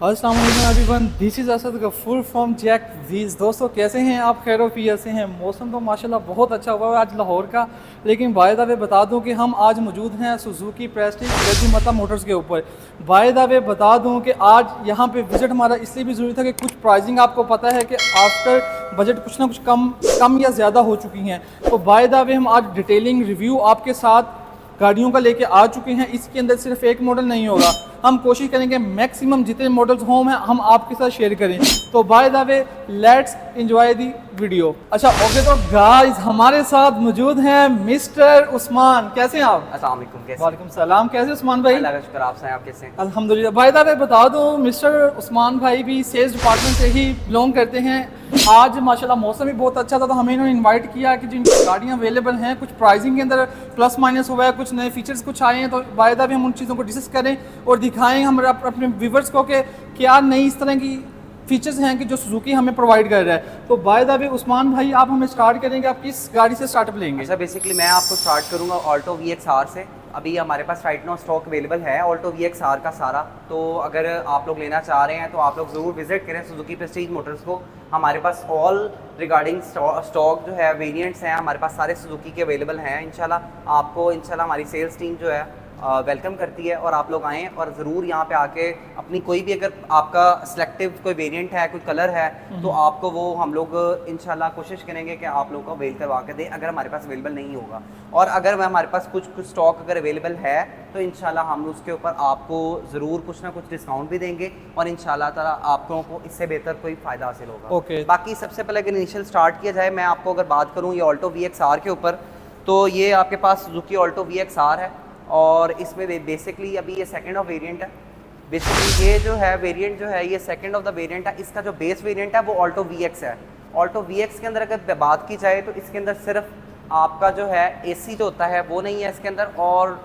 अस्सलाम वालेकुम everyone, this is Asad Gafoor from Jack Wiz. दोस्तों कैसे हैं आप? खैर वफियत से हैं। मौसम तो माशाल्लाह बहुत अच्छा हुआ है आज लाहौर का। लेकिन बाय द वे बता दूं कि हम आज मौजूद हैं सुजुकी प्रेस्टीज गजीमता मोटर्स के ऊपर। बाय द वे बता दूं कि आज यहाँ पे विज़िट हमारा इसलिए भी ज़रूरी था कि कुछ प्राइसिंग आपको पता है कि आफ्टर बजट कुछ ना कुछ कम या ज़्यादा हो चुकी हैं। तो बाय द वे हम आज डिटेलिंग रिव्यू आपके साथ गाड़ियों का लेके आ चुके हैं। इसके अंदर सिर्फ एक मॉडल नहीं होगा, हम कोशिश करेंगे मैक्सिमम जितने मॉडल्स हों हैं हम आपके साथ शेयर करें। तो by the way let's enjoy the video. अच्छा ओके, तो गाइस हमारे साथ मौजूद हैं मिस्टर उस्मान। कैसे हैं आप? अस्सलाम वालेकुम। कैसे? वालेकुम सलाम। कैसे उस्मान भाई? अल्लाह का शुक्र, आप सुनाएं, आप कैसे हैं? अल्हम्दुलिल्लाह। बाय द वे बता दूं मिस्टर उस्मान भाई भी सेल्स डिपार्टमेंट से ही बिलोंग करते हैं। आज माशाल्लाह मौसम भी बहुत अच्छा था, तो हमें इन्होंने इनवाइट किया कि जिन गाड़ियाँ अवेलेबल हैं, कुछ प्राइसिंग के अंदर प्लस माइनस हुआ है, कुछ नए फीचर्स कुछ आए हैं, तो बाय द वे हम उन चीज़ों को डिस्कस करें और दिखाएं हम अपने व्यूवर्स को कि क्या नई इस तरह की फीचर्स हैं कि जो सुजुकी हमें प्रोवाइड कर रहा है। तो बाय द वे उस्मान भाई आप हमें स्टार्ट करेंगे, आप किस गाड़ी से स्टार्टअप लेंगे? अच्छा, बेसिकली मैं आपको स्टार्ट करूंगा ऑल्टो VXR से। अभी हमारे पास राइट नाउ स्टॉक अवेलेबल है ऑल्टो VXR का सारा। तो अगर आप लोग लेना चाह रहे हैं तो आप लोग ज़रूर विजिट करें सुजुकी प्रेस्टीज मोटर्स को। हमारे पास ऑल रिगार्डिंग स्टॉक जो है वेरिएंट्स हैं, हमारे पास सारे सुजुकी के अवेलेबल हैं। इंशाल्लाह आपको इंशाल्लाह हमारी सेल्स टीम जो है वेलकम करती है और आप लोग आएँ और ज़रूर यहाँ पे आके अपनी कोई भी अगर आपका सिलेक्टिव कोई वेरिएंट है, कोई कलर है, तो आपको वो हम लोग इंशाल्लाह कोशिश करेंगे कि आप लोग को अवेल करवा के दें अगर हमारे पास अवेलेबल नहीं होगा। और अगर हमारे पास कुछ स्टॉक अगर अवेलेबल है तो इंशाल्लाह हम उसके ऊपर आपको ज़रूर कुछ ना कुछ डिस्काउंट भी देंगे और इंशाल्लाह ताला आप लोगों को इससे बेहतर कोई फ़ायदा हासिल होगा। ओके। बाकी सबसे पहले अगर इनिशियल स्टार्ट किया जाए, मैं आपको अगर बात करूँ ये ऑल्टो VXR के ऊपर, तो ये आपके पास सुजुकी ऑल्टो VXR है और इसमें बेसिकली अभी ये सेकंड ऑफ वेरिएंट है। बेसिकली ये जो है वेरिएंट जो है ये सेकंड ऑफ द वेरिएंट है। इसका जो बेस वेरिएंट है वो ऑल्टो VX है। ऑल्टो VX के अंदर अगर बात की जाए तो इसके अंदर सिर्फ आपका जो है AC जो होता है वो नहीं है इसके अंदर। और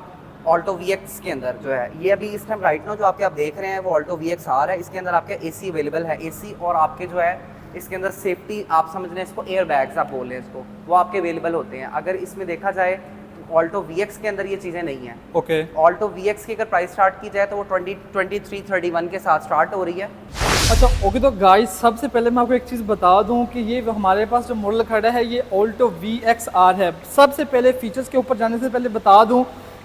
ऑल्टो VX के अंदर जो है ये अभी इस टाइम राइट नाउ जो आप देख रहे हैं वो ऑल्टो VXR है। इसके अंदर आपके AC अवेलेबल है, AC और आपके जो है इसके अंदर सेफ्टी आप समझ लें इसको, एयर बैग्स आप बोल रहे हैं इसको, वो आपके अवेलेबल होते हैं। अगर इसमें देखा जाए ऑल्टो VX के अंदर ये चीज़ें नहीं हैं। ओके। ऑल्टो VX की अगर प्राइस स्टार्ट की जाए तो वो 2331 के साथ स्टार्ट हो रही है। अच्छा ओके, तो गाइस सबसे पहले मैं आपको एक चीज़ बता दूं कि ये हमारे पास जो मॉडल खड़ा है ये ऑल्टो VXR है। सबसे पहले फीचर्स के ऊपर जाने से पहले बता दूं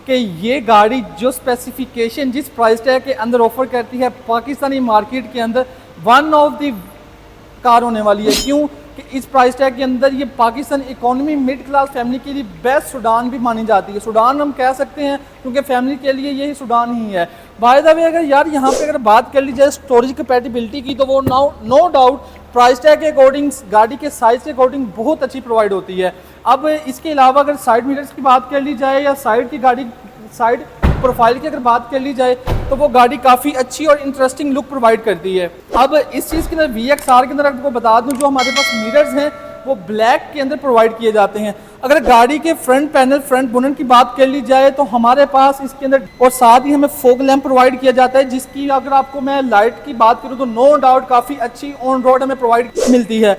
कि ये गाड़ी जो स्पेसिफिकेशन जिस प्राइस टैग के अंदर ऑफर करती है पाकिस्तानी मार्केट के अंदर वन ऑफ द कार होने वाली है। क्यों कि इस प्राइस टैग के अंदर ये Pakistan economy mid class family के लिए बेस्ट सुडान भी मानी जाती है। सुडान हम कह सकते हैं क्योंकि फैमिली के लिए यही सुडान ही है। बाय द वे अगर यार यहाँ पे अगर बात कर ली जाए स्टोरेज कैपेसिटी की, तो वो नो डाउट प्राइस टैग के अकॉर्डिंग गाड़ी के साइज़ के अकॉर्डिंग बहुत अच्छी प्रोवाइड होती है। अब इसके अलावा अगर साइड मिरर्स की बात कर ली जाए या साइड प्रोफाइल की अगर बात कर ली जाए तो वो गाड़ी काफ़ी अच्छी और इंटरेस्टिंग लुक प्रोवाइड करती है। अब इस चीज़ के अंदर VXR के अंदर आपको बता दूं जो हमारे पास मिरर्स हैं वो ब्लैक के अंदर प्रोवाइड किए जाते हैं। अगर गाड़ी के फ्रंट पैनल फ्रंट बोनट की बात कर ली जाए तो हमारे पास इसके अंदर और साथ ही हमें फॉग लैंप प्रोवाइड किया जाता है, जिसकी अगर आपको मैं लाइट की बात करूँ तो नो डाउट काफ़ी अच्छी ऑन रोड हमें प्रोवाइड मिलती है।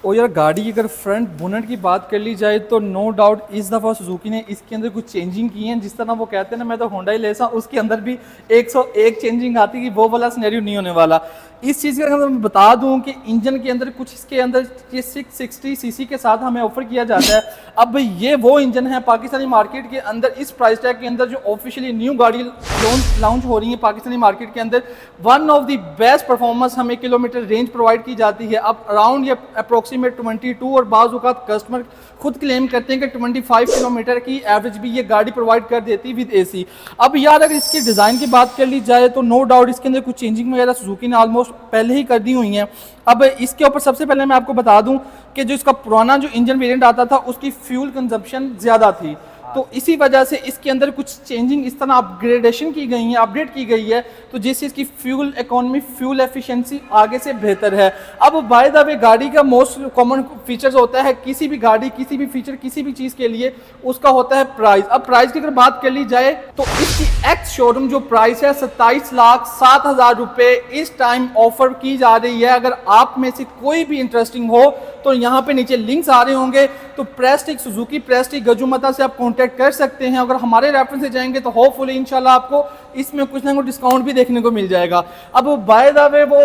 और यार गाड़ी की अगर फ्रंट बोनट की बात कर ली जाए तो नो डाउट इस दफ़ा सुजुकी ने इसके अंदर कुछ चेंजिंग की हैं। जिस तरह वो कहते हैं ना मैं तो होंडा ही लेसा, उसके अंदर भी 101 चेंजिंग आती कि वो वाला सिनेरियो नहीं होने वाला। इस चीज़ के अंदर मैं बता दूं कि इंजन के अंदर कुछ इसके अंदर ये 660 सीसी के साथ हमें ऑफर किया जाता है। अब ये वो इंजन है पाकिस्तानी मार्केट के अंदर इस प्राइस टैग के अंदर जो ऑफिशियली न्यू गाड़ी लॉन्च हो रही है पाकिस्तानी मार्केट के अंदर, one of the best performance हमें किलोमीटर रेंज प्रोवाइड की जाती है। अब अराउंड ये अप्रोक्सीमेट 22 और बाज़ औक़ात कस्टमर खुद क्लेम करते हैं कि 25 किलोमीटर की एवरेज भी ये गाड़ी प्रोवाइड कर देती है विद AC। अब यार अगर इसकी डिज़ाइन की बात कर ली जाए तो नो डाउट इसके अंदर कुछ चेंजिंग वगैरह सुजुकी ने ऑलमोस्ट पहले ही कर दी हुई हैं। अब इसके ऊपर सबसे पहले मैं आपको बता दूं कि जो इसका पुराना जो इंजन वेरिएंट आता था उसकी फ्यूल कंजप्शन ज़्यादा थी, तो इसी वजह से इसके अंदर कुछ चेंजिंग इस तरह अपग्रेडेशन की गई है, अपडेट की गई है, तो जिससे इसकी फ्यूल इकोनॉमी फ्यूल एफिशिएंसी आगे से बेहतर है। अब बाय द वे गाड़ी का मोस्ट कॉमन फीचर्स होता है किसी भी गाड़ी किसी भी फीचर किसी भी चीज़ के लिए उसका होता है प्राइस। अब प्राइस की अगर बात कर ली जाए तो इसकी एक्स शोरूम जो प्राइस है 27,07,000 रुपये इस टाइम ऑफर की जा रही है। अगर आप में से कोई भी इंटरेस्टिंग हो तो यहाँ पे नीचे लिंक्स आ रहे होंगे, तो प्रेस्टिज सुजुकी प्रेस्टिज गजुमता से आप कांटेक्ट कर सकते हैं। अगर हमारे रेफरेंस से जाएंगे तो होपफुली इंशाल्लाह आपको इसमें कुछ ना कुछ डिस्काउंट भी देखने को मिल जाएगा। अब बाय द वे वो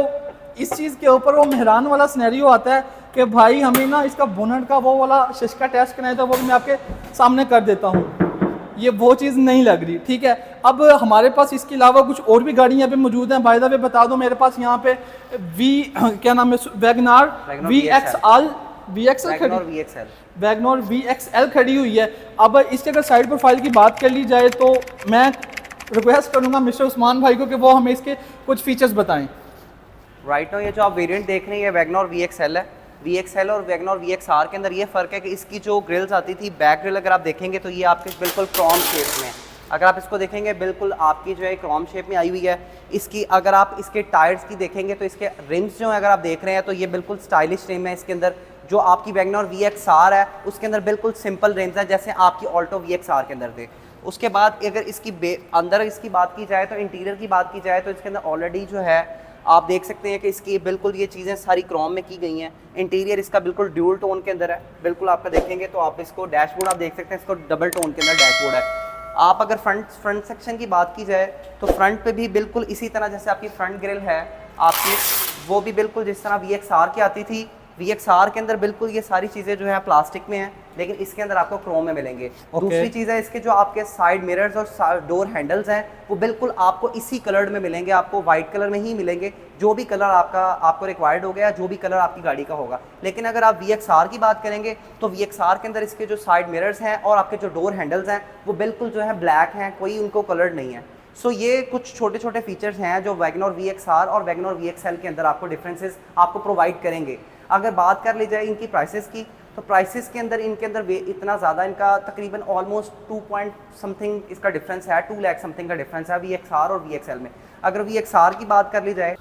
इस चीज़ के ऊपर वो मेहरान वाला सिनेरियो आता है कि भाई हमें ना इसका बोनट का वो वाला शीशा टेस्ट करना है, तो वो मैं आपके सामने कर देता हूँ, ये वो चीज़ नहीं लग रही, ठीक है। अब हमारे पास इसके अलावा कुछ और भी गाड़ियाँ यहाँ पे मौजूद हैं। बाय द वे बता दो, मेरे पास यहाँ पे क्या नाम है, वैगनार वैगनर VXL खड़ी हुई है। अब इसके अगर साइड प्रोफाइल की बात कर ली जाए तो मैं रिक्वेस्ट करूँगा मिस्टर उस्मान भाई को कि वो हमें इसके कुछ फीचर्स बताएं। राइट नाउ ये जो आप वेरिएंट देख रहे हैं ये वैगनर VXL है। VXL और वैगनर VXR के अंदर ये फ़र्क है कि इसकी जो ग्रिल्स आती थी, बैक ग्रिल अगर आप देखेंगे तो ये आपके बिल्कुल क्रोम शेप में है। अगर आप इसको देखेंगे बिल्कुल आपकी जो है क्रोम शेप में आई हुई है। इसकी अगर आप इसके टायर्स की देखेंगे तो इसके रिम्स जो है अगर आप देख रहे हैं तो ये बिल्कुल स्टाइलिश रिम है। इसके अंदर जो आपकी वैगनर VXR है उसके अंदर बिल्कुल सिंपल रिम्स है जैसे आपकी ऑल्टो VXR के अंदर थे। उसके बाद अगर इसकी अंदर इसकी बात की जाए तो इंटीरियर की बात की जाए तो इसके अंदर ऑलरेडी जो है आप देख सकते हैं कि इसकी बिल्कुल ये चीज़ें सारी क्रोम में की गई हैं। इंटीरियर इसका बिल्कुल ड्यूल टोन के अंदर है। बिल्कुल आपका देखेंगे तो आप इसको डैशबोर्ड आप देख सकते हैं, इसको डबल टोन के अंदर डैशबोर्ड है। आप अगर फ्रंट सेक्शन की बात की जाए तो फ्रंट पे भी बिल्कुल इसी तरह जैसे आपकी फ्रंट ग्रिल है आपकी, वो भी बिल्कुल जिस तरह VXR की आती थी। VXR के अंदर बिल्कुल ये सारी चीज़ें जो है प्लास्टिक में हैं, लेकिन इसके अंदर आपको क्रोम में मिलेंगे। दूसरी चीज़ है इसके जो आपके साइड मिरर्स और डोर हैंडल्स हैं वो बिल्कुल आपको इसी कलर में मिलेंगे, आपको वाइट कलर में ही मिलेंगे, जो भी कलर आपको रिक्वायर्ड हो गया, जो भी कलर आपकी गाड़ी का होगा। लेकिन अगर आप VXR की बात करेंगे तो VXR के अंदर इसके जो साइड मिरर्स हैं और आपके जो डोर हैंडल्स हैं वो बिल्कुल जो है ब्लैक हैं, कोई उनको कलर नहीं है। सो ये कुछ छोटे छोटे फीचर्स हैं जो वैगनर VXR और वैगनर VXL के अंदर आपको डिफरेंसेस आपको प्रोवाइड करेंगे। अगर बात कर ली जाए इनकी प्राइसेस की तो प्राइसेस के अंदर इनके अंदर इतना ज़्यादा इनका तकरीबन ऑलमोस्ट 2 पॉइंट समथिंग इसका डिफरेंस है, 2 लाख समथिंग का डिफरेंस है VXR और VXL में। अगर VXR की बात कर ली जाए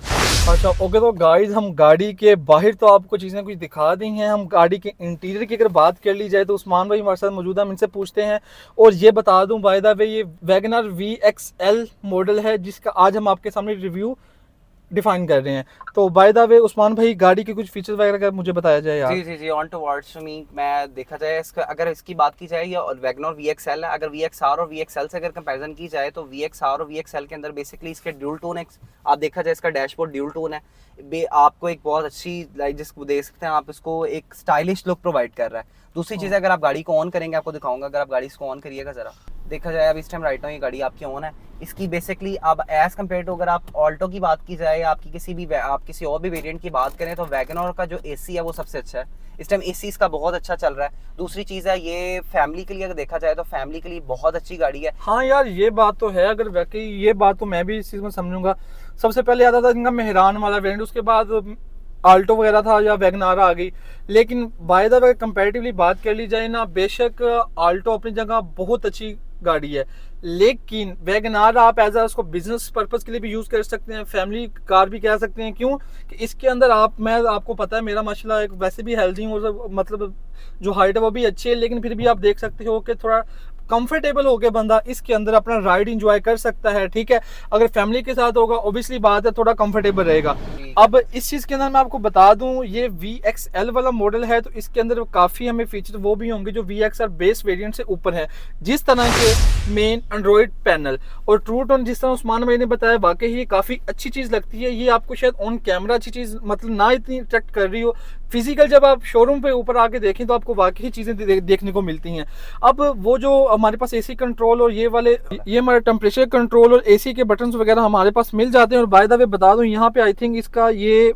अच्छा ओके, तो गाइस हम गाड़ी के बाहर तो आपको चीज़ें कुछ दिखा दी हैं, हम गाड़ी के इंटीरियर की अगर बात कर ली जाए तो उस्मान भाई हमारे साथ मौजूद है, हम इनसे पूछते हैं। और ये बता दूं बाय द वे ये वैगनर VXL मॉडल है जिसका आज हम आपके सामने रिव्यू डिफाइन कर रहे हैं। तो बाय द वे उस्मान भाई गाड़ी के कुछ फीचर्स वगैरह का मुझे बताया जाए यार। जी ऑन टुवर्ड्स मी मैं देखा जाए इसका अगर इसकी बात की जाए या वैगनर VXL है, अगर VXR और VXL से अगर कंपैरिजन की जाए तो VXR और VXL के अंदर बेसिकली इसके ड्यूल टोन है। आप देखा जाए इसका डैशबोर्ड ड्यूल टोन है, आपको एक बहुत अच्छी लाइक जिसको देख सकते हैं आप, इसको एक स्टाइलिश लुक प्रोवाइड कर रहा है। दूसरी चीज़ अगर आप गाड़ी को ऑन करेंगे, आपको दिखाऊंगा, अगर आप गाड़ी इसको ऑन करिएगा ज़रा, देखा जाए अब इस टाइम राइट नाउ ये गाड़ी आपकी ऑन है। इसकी बेसिकली अब एज कम्पेयर टू अगर आप ऑल्टो की बात की जाए, आपकी आप किसी और भी वेरिएंट की बात करें तो वैगनर का जो AC है वो सबसे अच्छा है। इस टाइम AC इसका बहुत अच्छा चल रहा है। दूसरी चीज़ है ये फैमिली के लिए अगर देखा जाए तो फैमिली के लिए बहुत अच्छी गाड़ी है। हाँ यार ये बात तो है, अगर वाकई ये बात तो मैं भी इस चीज़ में समझूंगा। सबसे पहले आता था इनका मेहरान वाला वेरिएंट, उसके बाद आल्टो वगैरह था या वैगनार आ गई। लेकिन बाय द वे कंपैरेटिवली बात कर ली जाए ना, बेशक आल्टो अपनी जगह बहुत अच्छी गाड़ी है, लेकिन वैगनार आप एज उसको बिजनेस पर्पस के लिए भी यूज़ कर सकते हैं, फैमिली कार भी कह सकते हैं। क्यों कि इसके अंदर मैं आपको पता है मेरा माशाल्लाह एक वैसे भी हेल्दी हूँ और मतलब जो हाइट है वो भी अच्छी है, लेकिन फिर भी आप देख सकते हो कि थोड़ा कंफर्टेबल होकर बंदा इसके अंदर अपना राइड एंजॉय कर सकता है, ठीक है। अगर फैमिली के साथ होगा ऑब्वियसली बात है थोड़ा कंफर्टेबल रहेगा। अब इस चीज़ के अंदर मैं आपको बता दूं ये VXL वाला मॉडल है तो इसके अंदर काफ़ी हमें फीचर वो भी होंगे जो VXR बेस वेरिएंट से ऊपर है, जिस तरह के मेन एंड्रॉयड पैनल और ट्रू टोन, जिस तरह उस्मान भाई ने बताया वाकई ये काफ़ी अच्छी चीज़ लगती है। ये आपको शायद ऑन कैमरा अच्छी चीज़ मतलब ना इतनी अट्रैक्ट कर रही हो, फिजिकल जब आप शोरूम पे ऊपर आके देखें तो आपको वाकई चीज़ें देखने को मिलती हैं। अब वो जो हमारे पास AC कंट्रोल और ये हमारे टेम्परेचर कंट्रोल और AC के बटन्स वगैरह हमारे पास मिल जाते हैं। और बाय द वे बता दूं यहाँ पे आई थिंक इसका ये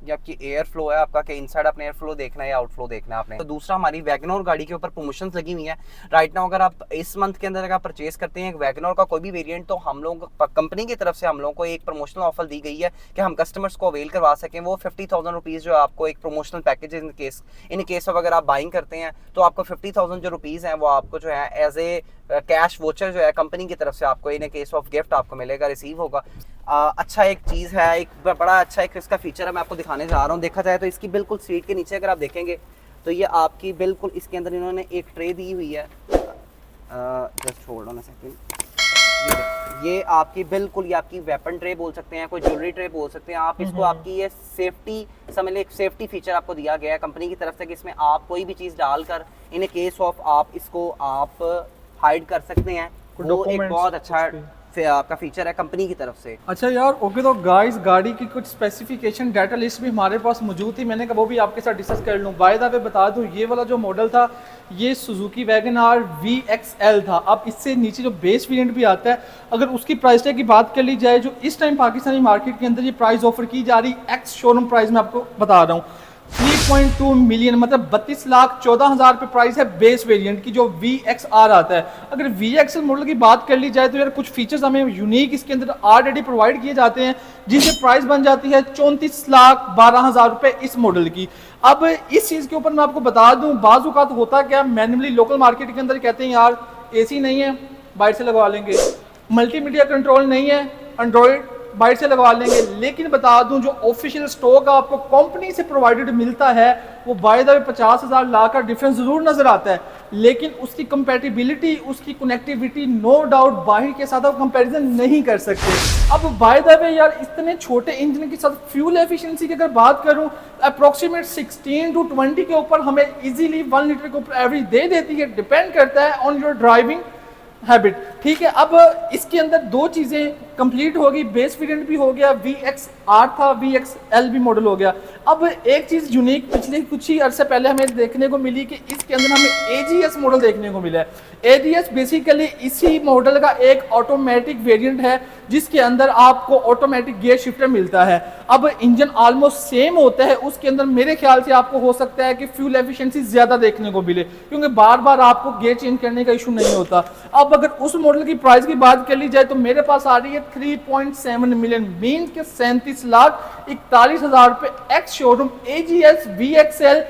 आपकी एयर फ्लो है आपका कि इनसाइड अपने एयर फ्लो देखना है या आउट फ्लो देखना है आपने। तो दूसरा हमारी वैगनर गाड़ी के ऊपर प्रमोशंस लगी हुई है राइट नाउ। अगर आप इस मंथ के अंदर अगर परचेज करते हैं वैगनर का कोई भी वेरिएंट तो हम लोग कंपनी की तरफ से हम लोगों को एक प्रमोशनल ऑफर दी गई है कि हम कस्टमर्स को अवेल करवा सकें। वो 50,000 रुपीज़ जो आपको एक promotional package in case of अगर आप बाइंग करते हैं तो आपको 50,000 जो रुपीज़ हैं वो आपको जो है एज ए कैश वोचर जो है कंपनी की तरफ से आपको इन केस ऑफ गिफ्ट आपको मिलेगा, रिसीव होगा। अच्छा एक चीज़ है, एक बड़ा अच्छा एक इसका फीचर है, मैं आपको दिखाने जा रहा हूँ। देखा जाए तो इसकी बिल्कुल सीट के नीचे अगर आप देखेंगे तो ये आपकी बिल्कुल इसके अंदर इन्होंने एक ट्रे दी हुई है। Just hold on a second. ये आपकी बिल्कुल, ये आपकी वेपन ट्रे बोल सकते हैं, कोई ज्वेलरी ट्रे बोल सकते हैं आप इसको। आपकी ये सेफ्टी, समझ लें एक सेफ्टी फीचर आपको दिया गया है कंपनी की तरफ से कि इसमें आप कोई भी चीज़ डालकर इन ए केस ऑफ आप इसको आप हाइड कर सकते हैं। वो एक बहुत अच्छा आपका फीचर है कंपनी की तरफ से। अच्छा यार, ओके, तो गाइस गाड़ी की कुछ स्पेसिफिकेशन डाटा लिस्ट भी हमारे पास मौजूद थी, मैंने कहा वो भी आपके साथ डिस्कस कर लूँ। बाय द वे बता दूँ, ये वाला जो मॉडल था ये सुजुकी वैगन आर VXL था। अब इससे नीचे जो बेस वेरिएंट भी आता है, अगर उसकी प्राइस टैग की बात कर ली जाए, जो इस टाइम पाकिस्तानी मार्केट के अंदर ये प्राइस ऑफर की जा रही, एक्स शोरूम प्राइस में आपको बता रहा हूँ 3.2 मिलियन, मतलब 32,14,000 रुपये प्राइस है बेस वेरिएंट की जो VXR आता है। अगर VXL मॉडल की बात कर ली जाए तो यार कुछ फीचर्स हमें यूनिक इसके अंदर ऑलरेडी प्रोवाइड किए जाते हैं, जिससे प्राइस बन जाती है 34,12,000 रुपये इस मॉडल की। अब इस चीज़ के ऊपर मैं आपको बता दूं, बाज़ औक़ात होता क्या, मैनुअली लोकल मार्केट के अंदर कहते हैं यार AC नहीं है, बाहर से लगवा लेंगे, मल्टीमीडिया कंट्रोल नहीं है, एंड्रॉयड बाइट से लगवा लेंगे। लेकिन बता दूं, जो ऑफिशियल स्टॉक आपको कंपनी से प्रोवाइडेड मिलता है वो बाय द वे 50,000 लाख का डिफरेंस जरूर नजर आता है, लेकिन उसकी कंपैटिबिलिटी, उसकी कनेक्टिविटी नो डाउट बाहर के साथ आप कंपैरिजन नहीं कर सकते। अब बाय द वे यार, इतने छोटे इंजन के साथ फ्यूल एफिशिएंसी की अगर बात करूं, अप्रोक्सीमेट 16 to 20 के ऊपर हमें इजीली 1 लीटर के ऊपर एवरेज दे देती है। डिपेंड करता है ऑन योर ड्राइविंग हैबिट, ठीक है। अब इसके अंदर दो चीज़ें कंप्लीट होगी, बेस वेरिएंट भी हो गया, VXR था, VXL भी मॉडल हो गया। अब एक चीज़ यूनिक पिछले कुछ ही अरसे पहले हमें देखने को मिली कि इसके अंदर हमें AGS मॉडल देखने को मिला है। AGS बेसिकली इसी मॉडल का एक ऑटोमेटिक वेरिएंट है जिसके अंदर आपको ऑटोमेटिक गियर शिफ्टर मिलता है। अब इंजन ऑलमोस्ट सेम होता है, उसके अंदर मेरे ख्याल से आपको हो सकता है कि फ्यूल एफिशिएंसी ज़्यादा देखने को मिले, क्योंकि बार बार आपको गियर चेंज करने का इशू नहीं होता। अब अगर उस मॉडल की प्राइस की बात कर ली जाए तो मेरे पास आ रही है 3.7 मिलियन, मीन के 37,41,000 रुपये ex showroom AGS VXL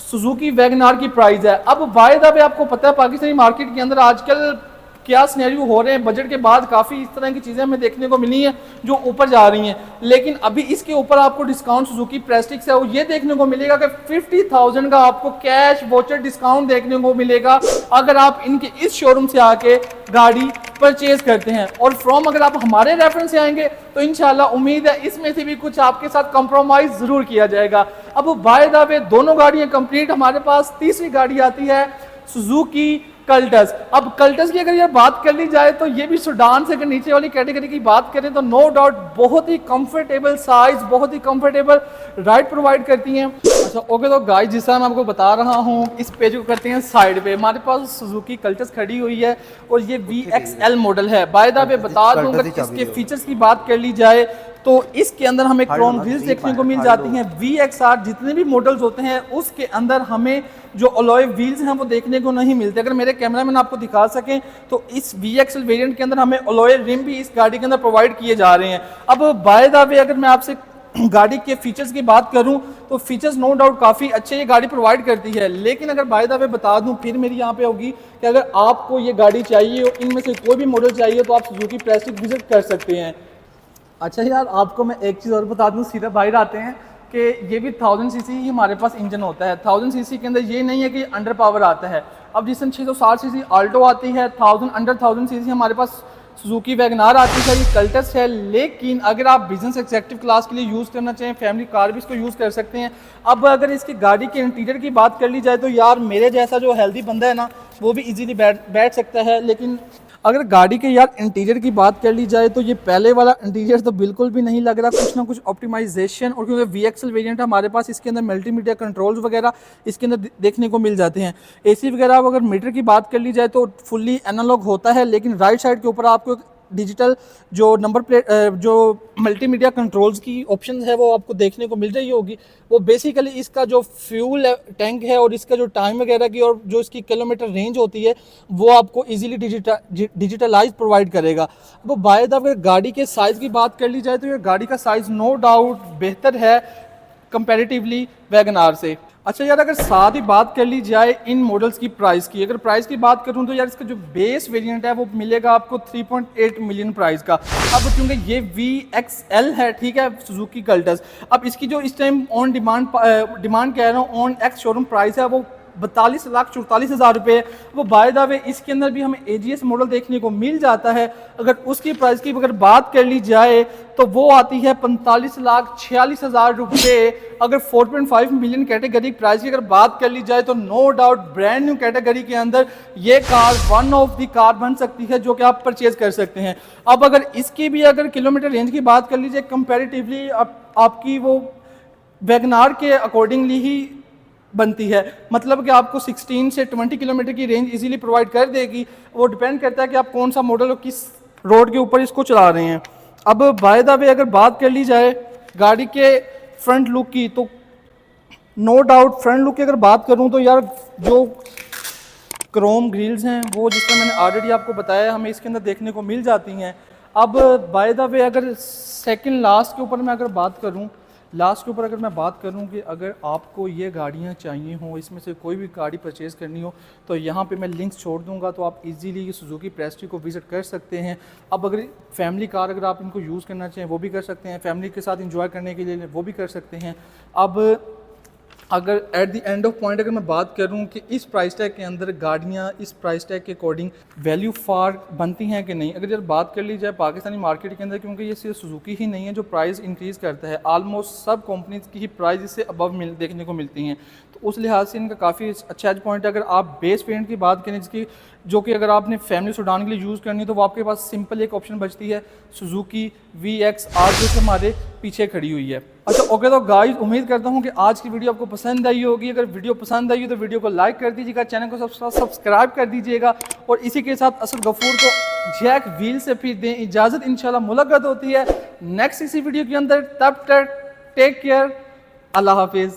Suzuki wagon R की प्राइस है। अब बाय द वे आपको पता है पाकिस्तानी मार्केट के अंदर आजकल क्या सिनेरियो हो रहे हैं, बजट के बाद काफ़ी इस तरह की चीज़ें हमें देखने को मिली हैं जो ऊपर जा रही हैं, लेकिन अभी इसके ऊपर आपको डिस्काउंट सुजुकी प्रेस्टिक्स है वो ये देखने को मिलेगा कि 50,000 का आपको कैश वोचर डिस्काउंट देखने को मिलेगा अगर आप इनके इस शोरूम से आके गाड़ी परचेज करते हैं। और फ्रॉम अगर आप हमारे रेफरेंस से आएंगे तो इंशाल्लाह उम्मीद है इसमें से भी कुछ आपके साथ कंप्रोमाइज जरूर किया जाएगा। अब बाय द वे दोनों गाड़ियां कंप्लीट, हमारे पास तीसरी गाड़ी आती है सुजुकी कल्टस। अब कल्टस की अगर यार बात कर ली जाए तो ये भी सुडान से अगर नीचे वाली कैटेगरी की बात करें तो नो डाउट बहुत ही कंफर्टेबल साइज, बहुत ही कंफर्टेबल राइड प्रोवाइड करती हैं। अच्छा ओके, तो गाइस जिस तरह मैं आपको बता रहा हूँ, इस पेज को करते हैं साइड पे। हमारे पास सुजुकी कल्टस खड़ी हुई है और ये VXL मॉडल है। बाय द वे बता दूं, अगर इसके फीचर्स की बात कर ली जाए तो इसके अंदर हमें क्रोम व्हील्स देखने को मिल जाती हैं। VXR जितने भी मॉडल्स होते हैं उसके अंदर हमें जो अलॉय व्हील्स हैं वो देखने को नहीं मिलते। अगर मेरे कैमरामैन आपको दिखा सकें तो इस VXL वेरिएंट के अंदर हमें अलॉय रिम भी इस गाड़ी के अंदर प्रोवाइड किए जा रहे हैं। अब बाय द वे अगर मैं आपसे गाड़ी के फीचर्स की बात करूं तो फीचर्स नो डाउट काफ़ी अच्छे ये गाड़ी प्रोवाइड करती है, लेकिन अगर बाय द वे बता दूं फिर मेरी यहाँ पे होगी कि अगर आपको ये गाड़ी चाहिए हो, इनमें से कोई भी मॉडल चाहिए तो आप सुजुकी प्रेस्टिज विजिट कर सकते हैं। अच्छा यार, आपको मैं एक चीज़ और बता दूं, सीधा बाहर आते हैं कि ये भी 1000 सीसी ही हमारे पास इंजन होता है। 1000 सीसी के अंदर ये नहीं है कि अंडर पावर आता है। अब जिस 660 सीसी आल्टो आती है, 1000 सीसी हमारे पास सुजुकी वैगन आर आती है, ये कल्टस है। लेकिन अगर आप बिजनेस एग्जेक्टिव क्लास के लिए यूज़ करना चाहें, फैमिली कार भी इसको यूज़ कर सकते हैं। अब अगर इसकी गाड़ी के इंटीरियर की बात कर ली जाए तो यार मेरे जैसा जो हेल्दी बंदा है ना वो भी इजीली बैठ सकता है। लेकिन अगर गाड़ी के यार इंटीरियर की बात कर ली जाए तो ये पहले वाला इंटीरियर तो बिल्कुल भी नहीं लग रहा, कुछ ना कुछ ऑप्टिमाइजेशन, और क्योंकि VXL वेरिएंट हमारे पास इसके अंदर मल्टीमीडिया कंट्रोल्स वगैरह इसके अंदर देखने को मिल जाते हैं। AC वगैरह अगर मीटर की बात कर ली जाए तो फुल्ली एनालॉग होता है, लेकिन राइट साइड के ऊपर आपको डिजिटल जो नंबर प्लेट जो मल्टीमीडिया कंट्रोल्स की ऑप्शन है वो आपको देखने को मिल रही होगी। वो बेसिकली इसका जो फ्यूल टैंक है और इसका जो टाइम वगैरह की और जो इसकी किलोमीटर रेंज होती है वो आपको इजीली डिजिटलाइज प्रोवाइड करेगा। वो बाय द वे गाड़ी के साइज़ की बात कर ली जाए तो ये गाड़ी का साइज़ नो डाउट बेहतर है कंपैरेटिवली वैगन आर से। अच्छा यार, अगर साथ ही बात कर ली जाए इन मॉडल्स की प्राइस की, अगर प्राइस की बात करूं तो यार इसका जो बेस वेरिएंट है वो मिलेगा आपको 3.8 मिलियन प्राइस का। अब क्योंकि ये VXL है, ठीक है, सुजुकी कल्टस, अब इसकी जो इस टाइम ऑन डिमांड कह रहा हूँ, ऑन एक्स शोरूम प्राइस है वो 42,44,000 रुपये। वो बाय द वे इसके अंदर भी हमें AGS मॉडल देखने को मिल जाता है। अगर उसकी प्राइस की अगर बात कर ली जाए तो वो आती है 45,46,000 रुपये। अगर 4.5 मिलियन कैटेगरी प्राइस की अगर बात कर ली जाए तो no doubt brand new category के अंदर ये car one of the car बन सकती है जो कि आप परचेज कर सकते हैं। अब अगर इसकी भी अगर किलोमीटर रेंज की बात कर लीजिए कंपैरेटिवली आपकी वो वैगनार के अकॉर्डिंगली ही बनती है, मतलब कि आपको 16 से 20 किलोमीटर की रेंज इजीली प्रोवाइड कर देगी। वो डिपेंड करता है कि आप कौन सा मॉडल और किस रोड के ऊपर इसको चला रहे हैं। अब बाय द वे अगर बात कर ली जाए गाड़ी के फ्रंट लुक की तो नो डाउट फ्रंट लुक की अगर बात करूं तो यार जो क्रोम ग्रिल्स हैं वो जिस तरह मैंने ऑलरेडी आपको बताया हमें इसके अंदर देखने को मिल जाती हैं। अब बाय द वे अगर सेकंड लास्ट के ऊपर मैं अगर बात करूं कि अगर आपको ये गाड़ियाँ चाहिए हों, इसमें से कोई भी गाड़ी परचेज़ करनी हो तो यहाँ पे मैं लिंक्स छोड़ दूँगा, तो आप इजीली ये सुजुकी प्रेस्टिज को विज़िट कर सकते हैं। अब अगर फैमिली कार अगर आप इनको यूज़ करना चाहें वो भी कर सकते हैं, फैमिली के साथ इंजॉय करने के लिए वो भी कर सकते हैं। अब अगर at the end of point अगर मैं बात करूं कि इस प्राइस टैग के अंदर गाड़ियां इस प्राइस टैग के अकॉर्डिंग वैल्यू फॉर बनती हैं कि नहीं, अगर यार बात कर ली जाए पाकिस्तानी मार्केट के अंदर, क्योंकि ये सिर्फ सुजुकी ही नहीं है जो प्राइस इंक्रीज़ करता है, ऑलमोस्ट सब कंपनीज की ही प्राइस इससे अबव देखने को मिलती हैं। तो उस लिहाज से इनका काफ़ी अच्छा पॉइंट है। अगर आप बेस वेरिएंट की बात करें जिसकी जो कि अगर आपने फैमिली सेडान के लिए यूज़ करनी है तो वो आपके पास सिंपल एक ऑप्शन बचती है सुजुकी VXR जो कि हमारे पीछे खड़ी हुई है। अच्छा ओके, तो गाइस उम्मीद करता हूँ कि आज की वीडियो आपको पसंद आई होगी। अगर वीडियो पसंद आई हो तो वीडियो को लाइक कर दीजिएगा, चैनल को सब्सक्राइब कर दीजिएगा और इसी के साथ असद गफूर को जैक व्हील से फिर दें इजाज़त। इंशाल्लाह मुलाकात होती है नेक्स्ट इसी वीडियो के अंदर, तब तक टेक केयर, अल्लाह हाफिज़।